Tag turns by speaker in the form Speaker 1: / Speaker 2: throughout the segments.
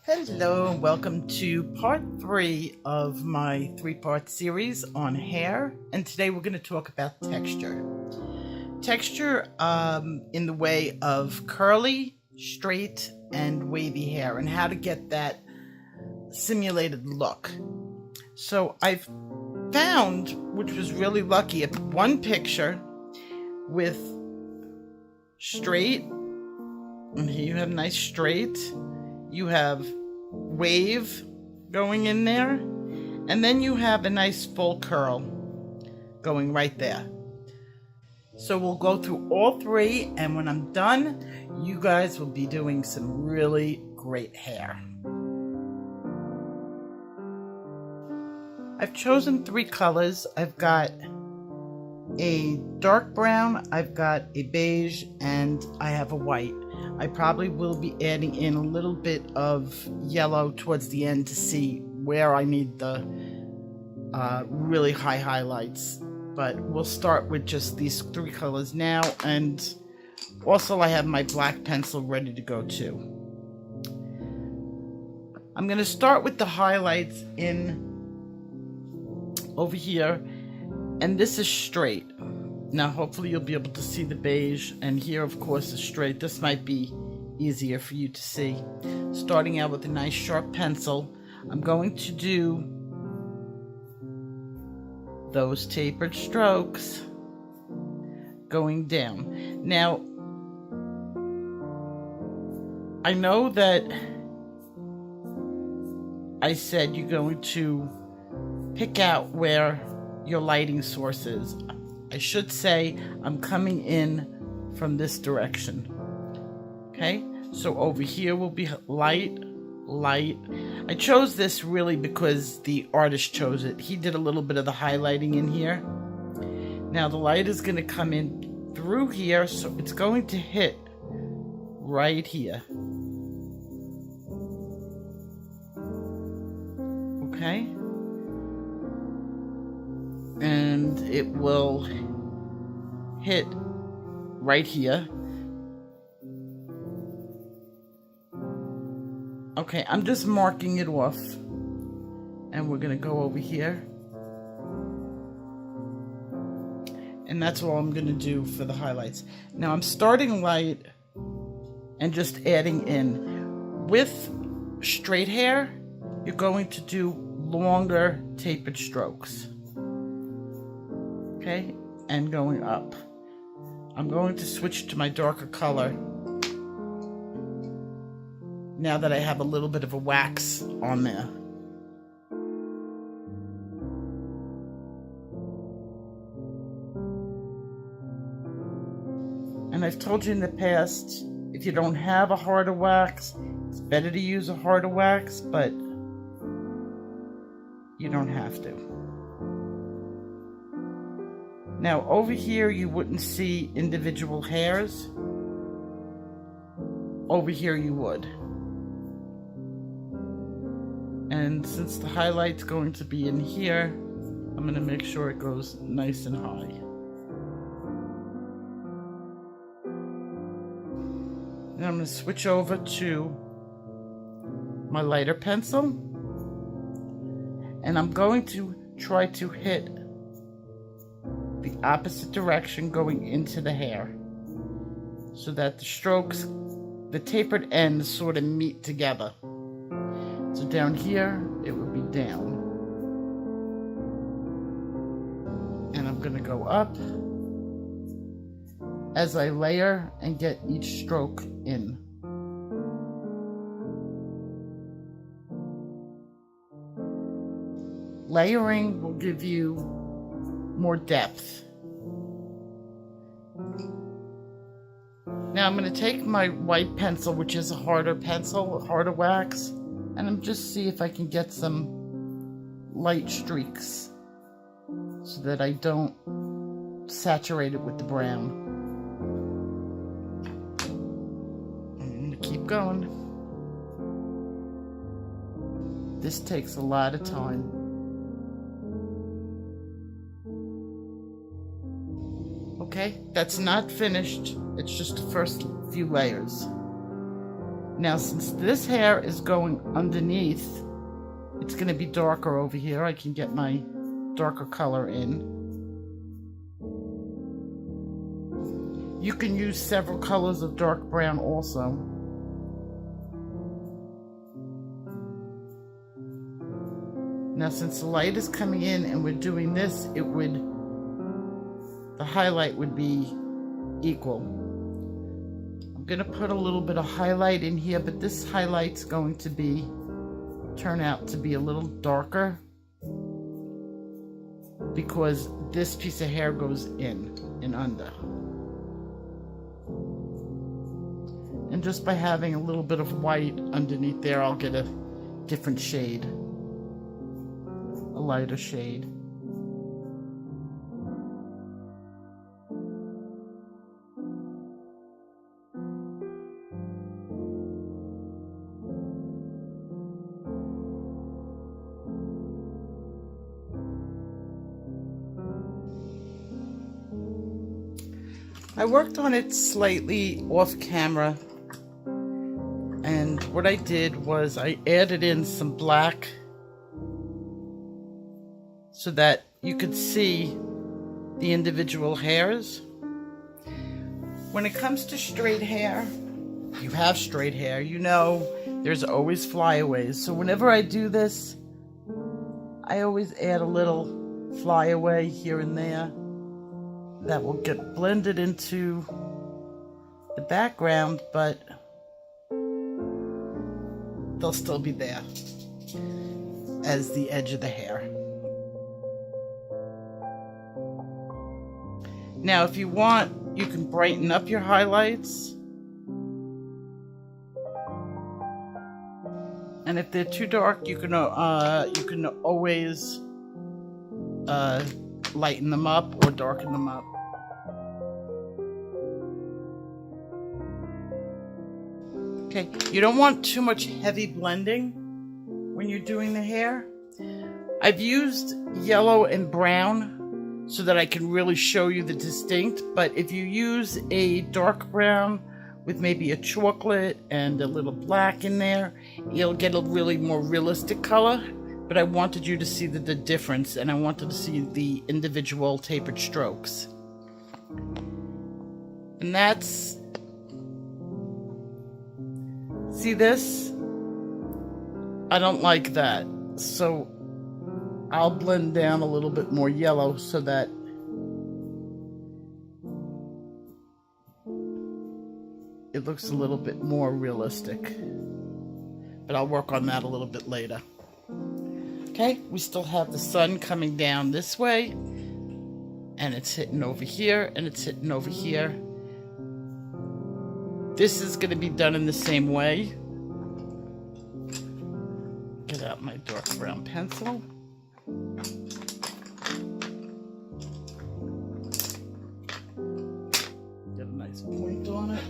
Speaker 1: Hello and welcome to part 3 of my 3-part series on hair, and today we're going to talk about texture. Texture in the way of curly, straight, and wavy hair, and how to get that simulated look. So I've found, which was really lucky, one picture with straight, and here you have nice straight. You have wave going in there, and then you have a nice full curl going right there. So we'll go through all 3, and when I'm done, you guys will be doing some really great hair. I've chosen 3 colors. I've got a dark brown, I've got a beige, and I have a white. I probably will be adding in a little bit of yellow towards the end to see where I need the really high highlights. But we'll start with just these 3 colors now, and also I have my black pencil ready to go too. I'm going to start with the highlights in over here, and this is straight. Now hopefully you'll be able to see the beige, and here of course is straight. This might be easier for you to see. Starting out with a nice sharp pencil, I'm going to do those tapered strokes going down. Now I know that I said you're going to pick out where your lighting source is. I should say I'm coming in from this direction. Okay, so over here will be light, light. I chose this really because the artist chose it. He did a little bit of the highlighting in here. Now the light is going to come in through here, so it's going to hit right here. Okay. And it will hit right here. Okay, I'm just marking it off, and we're gonna go over here, and that's all I'm gonna do for the highlights. Now I'm starting light and just adding in. With straight hair, you're going to do longer tapered strokes. Okay, and going up. I'm going to switch to my darker color now that I have a little bit of a wax on there. And I've told you in the past, if you don't have a harder wax, it's better to use a harder wax, but you don't have to. Now over here you wouldn't see individual hairs. Over here you would. And since the highlight's going to be in here, I'm going to make sure it goes nice and high. Now I'm going to switch over to my lighter pencil, and I'm going to try to hit the opposite direction going into the hair, so that the strokes, the tapered ends, sort of meet together. So down here it would be down, and I'm going to go up as I layer and get each stroke in. Layering will give you more depth. Now I'm going to take my white pencil, which is a harder pencil, harder wax, and I'm just see if I can get some light streaks so that I don't saturate it with the brown. I'm going to keep going. This takes a lot of time. Okay, that's not finished. It's just the first few layers. Now, since this hair is going underneath, it's going to be darker over here. I can get my darker color in. You can use several colors of dark brown also. Now, since the light is coming in and we're doing this, the highlight would be equal. I'm going to put a little bit of highlight in here, but this highlight's going to turn out to be a little darker because this piece of hair goes in and under. And just by having a little bit of white underneath there, I'll get a different shade, a lighter shade. I worked on it slightly off camera, and what I did was I added in some black so that you could see the individual hairs. When it comes to straight hair, you have straight hair, you know there's always flyaways. So whenever I do this, I always add a little flyaway here and there that will get blended into the background, but they'll still be there as the edge of the hair. Now, if you want, you can brighten up your highlights. And if they're too dark, you can always lighten them up or darken them up. Okay, you don't want too much heavy blending when you're doing the hair. I've used yellow and brown so that I can really show you the distinct, but if you use a dark brown with maybe a chocolate and a little black in there, you'll get a really more realistic color. But I wanted you to see the difference, and I wanted to see the individual tapered strokes. And that's, see this? I don't like that. So I'll blend down a little bit more yellow so that it looks a little bit more realistic. But I'll work on that a little bit later. Okay, we still have the sun coming down this way, and it's hitting over here, and it's hitting over here. This is going to be done in the same way. Get out my dark brown pencil. Get a nice point on it.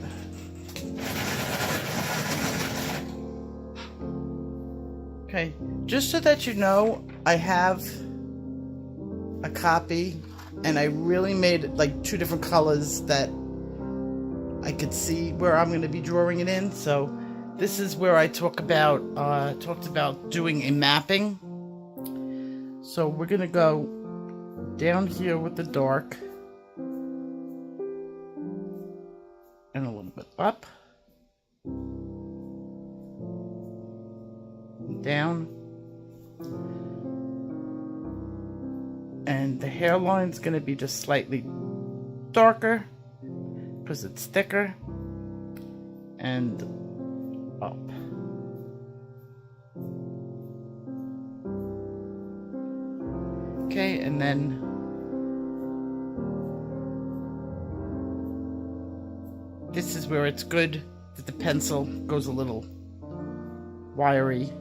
Speaker 1: Okay, just so that you know, I have a copy, and I really made it like 2 different colors that I could see where I'm going to be drawing it in. So this is where I talked about doing a mapping. So we're going to go down here with the dark and a little bit up. Down, and the hairline's going to be just slightly darker because it's thicker, and up. Okay, and then this is where it's good that the pencil goes a little wiry.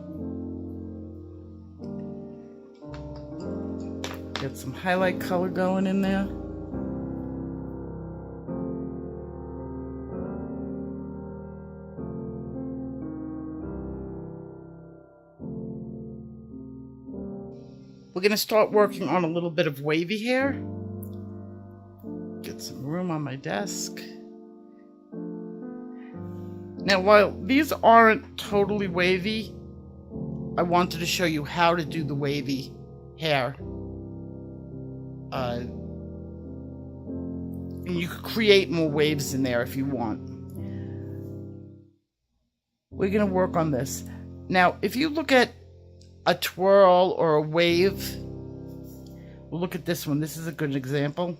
Speaker 1: Get some highlight color going in there. We're going to start working on a little bit of wavy hair. Get some room on my desk. Now, while these aren't totally wavy, I wanted to show you how to do the wavy hair. And you could create more waves in there if you want. We're going to work on this. Now, if you look at a twirl or a wave, we'll look at this one. This is a good example.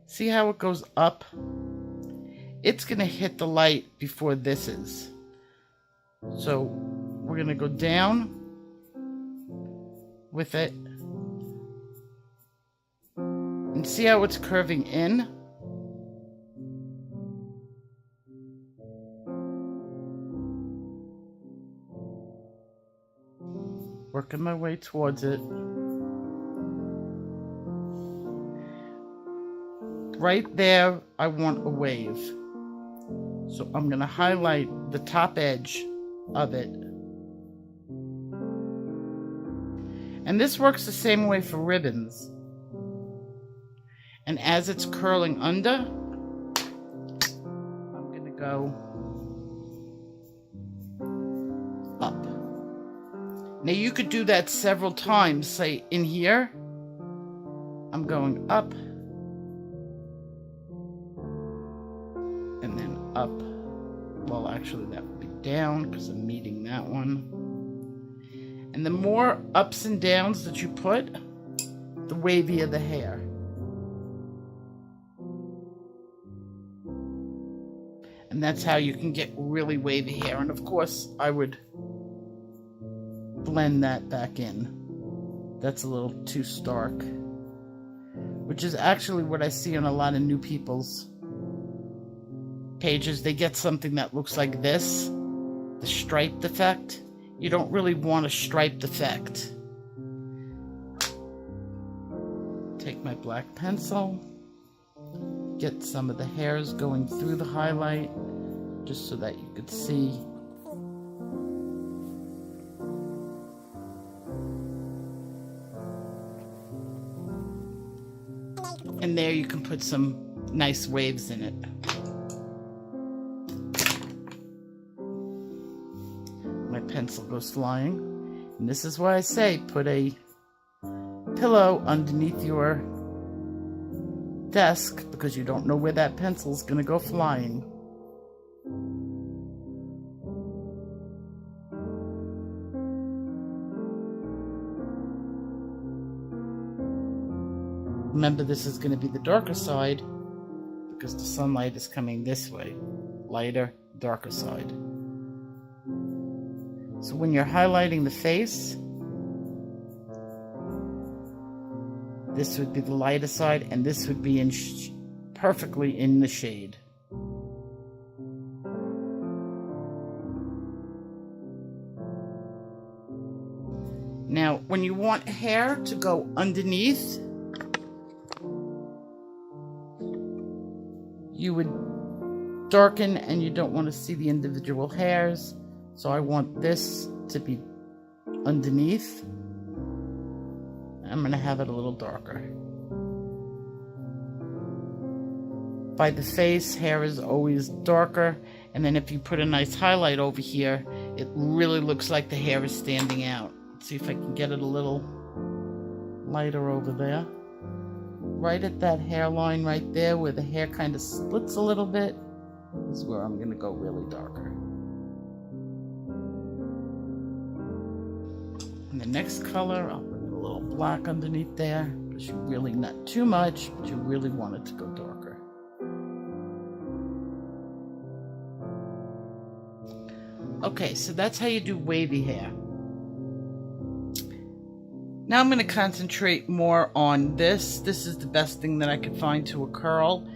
Speaker 1: See how it goes up? It's going to hit the light before this is. So we're going to go down with it. And see how it's curving in? Working my way towards it. Right there, I want a wave. So I'm going to highlight the top edge of it. And this works the same way for ribbons. And as it's curling under, I'm going to go up. Now you could do that several times. Say in here, I'm going up. And then up. Well, actually that would be down because I'm meeting that one. And the more ups and downs that you put, the wavier the hair. And that's how you can get really wavy hair. And of course, I would blend that back in. That's a little too stark. Which is actually what I see on a lot of new people's pages. They get something that looks like this, the striped effect. You don't really want a striped effect. Take my black pencil, get some of the hairs going through the highlight, just so that you could see. And there you can put some nice waves in it. My pencil goes flying. And this is why I say put a pillow underneath your desk, because you don't know where that pencil is going to go flying. Remember, this is going to be the darker side because the sunlight is coming this way. Lighter, darker side. So when you're highlighting the face, this would be the lighter side, and this would be in perfectly in the shade. Now, when you want hair to go underneath, you would darken, and you don't want to see the individual hairs. So I want this to be underneath. I'm going to have it a little darker. By the face, hair is always darker. And then if you put a nice highlight over here, it really looks like the hair is standing out. Let's see if I can get it a little lighter over there. Right at that hairline right there where the hair kind of splits a little bit is where I'm going to go really darker. And the next color, I'll put a little black underneath there, because you really, not too much, but you really want it to go darker. Okay, so that's how you do wavy hair. Now I'm going to concentrate more on this. This is the best thing that I could find to a curl.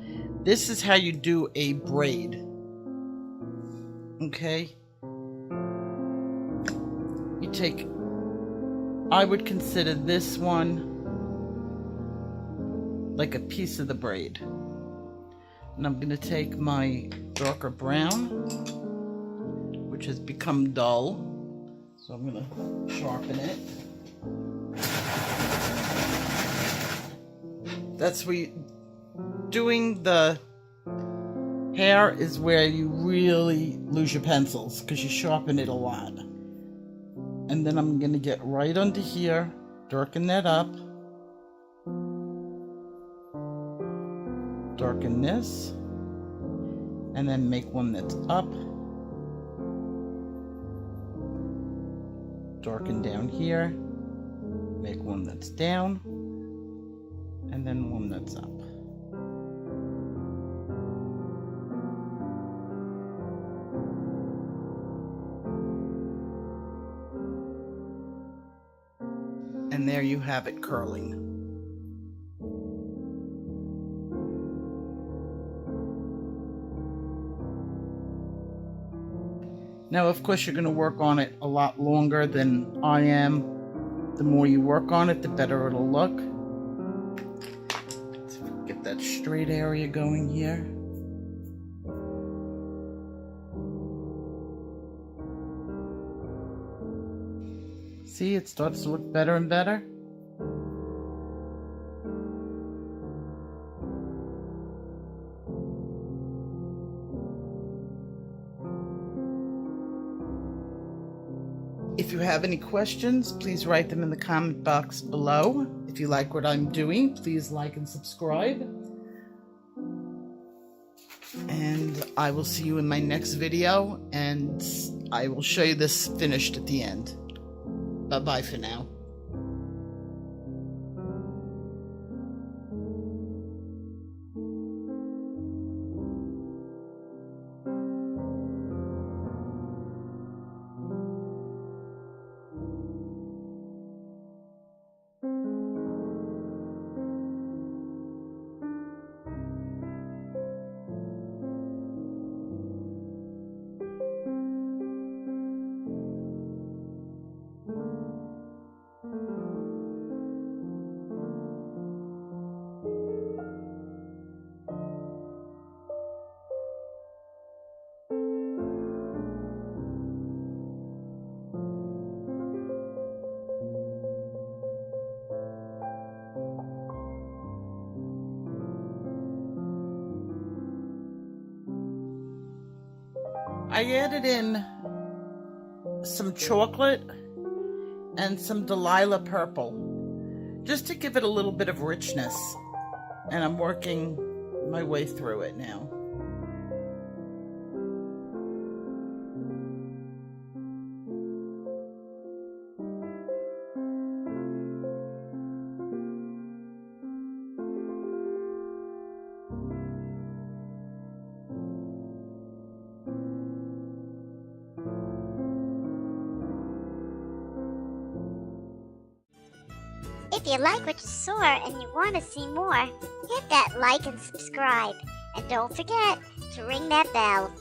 Speaker 1: This is how you do a braid. Okay? You take, I would consider this one like a piece of the braid. And I'm going to take my darker brown, which has become dull. So I'm going to sharpen it. That's where doing the Hair is where you really lose your pencils because you sharpen it a lot. And then I'm going to get right under here, darken that up, darken this, and then make one that's up, darken down here, make one that's down, and then one that's up. And there you have it curling. Now, of course, you're going to work on it a lot longer than I am. The more you work on it, the better it'll look. Let's get that straight area going here. See, it starts to look better and better. If you have any questions, please write them in the comment box below. If you like what I'm doing, please like and subscribe. And I will see you in my next video, and I will show you this finished at the end. Bye-bye for now. I added in some chocolate and some Delilah purple just to give it a little bit of richness, and I'm working my way through it now.
Speaker 2: If you like what you saw and you want to see more, hit that like and subscribe. And don't forget to ring that bell.